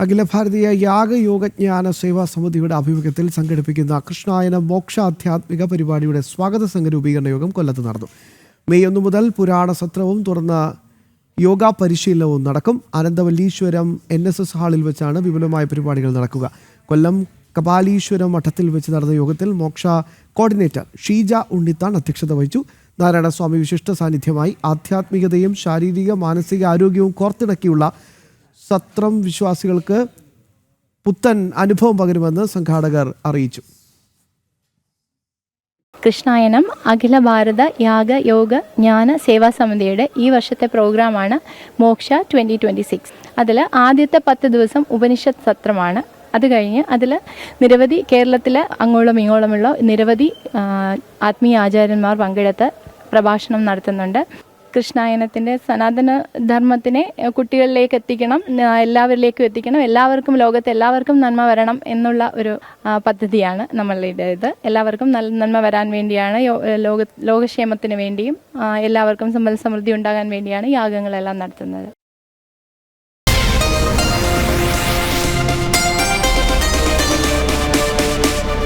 അഖില ഭാരതീയ യാഗയോഗജ്ഞാന സേവാ സമിതിയുടെ ആഭിമുഖ്യത്തിൽ സംഘടിപ്പിക്കുന്ന കൃഷ്ണായനം മോക്ഷ ആധ്യാത്മിക പരിപാടിയുടെ സ്വാഗത സംഘ രൂപീകരണ യോഗം കൊല്ലത്ത് നടന്നു. മെയ് 1 മുതൽ പുരാണ സത്രവും തുടർന്ന് യോഗ പരിശീലനവും നടക്കും. അനന്തവല്ലീശ്വരം NSS ഹാളിൽ വെച്ചാണ് വിപുലമായ പരിപാടികൾ നടക്കുക. കൊല്ലം കപാലീശ്വരം മഠത്തിൽ വെച്ച് നടന്ന യോഗത്തിൽ മോക്ഷ കോർഡിനേറ്റർ ഷീജ ഉണ്ണിത്താൻ അധ്യക്ഷത വഹിച്ചു. നാരായണസ്വാമി വിശിഷ്ട സാന്നിധ്യമായി. ആധ്യാത്മികതയും ശാരീരിക മാനസിക ആരോഗ്യവും കോർത്തിണക്കിയുള്ള സത്രം വിശ്വാസികൾക്ക് പുത്തൻ അനുഭവം പകരുമെന്ന് സംഘാടകർ അറിയിച്ചു. കൃഷ്ണായനം അഖില ഭാരത യാഗ യോഗ ജ്ഞാന സേവാ സമിതിയുടെ ഈ വർഷത്തെ പ്രോഗ്രാമാണ് മോക്ഷ 2026. അതിൽ ആദ്യത്തെ 10 ദിവസം ഉപനിഷത്ത് സത്രമാണ്. അത് കഴിഞ്ഞ് അതിൽ നിരവധി കേരളത്തിലെ അങ്ങോളം ഇങ്ങോളമുള്ള നിരവധി ആത്മീയ ആചാര്യന്മാർ പങ്കെടുത്ത് പ്രഭാഷണം നടത്തുന്നുണ്ട്. കൃഷ്ണായനത്തിൻ്റെ സനാതന ധർമ്മത്തിനെ കുട്ടികളിലേക്ക് എത്തിക്കണം, എല്ലാവരിലേക്കും എത്തിക്കണം, ലോകത്ത് എല്ലാവർക്കും നന്മ വരണം എന്നുള്ള ഒരു പദ്ധതിയാണ് നമ്മളുടേത്. എല്ലാവർക്കും നന്മ വരാൻ വേണ്ടിയാണ്, ലോകക്ഷേമത്തിന് വേണ്ടിയും എല്ലാവർക്കും സമ്പൽ സമൃദ്ധി ഉണ്ടാകാൻ വേണ്ടിയാണ് യാഗങ്ങളെല്ലാം നടത്തുന്നത്.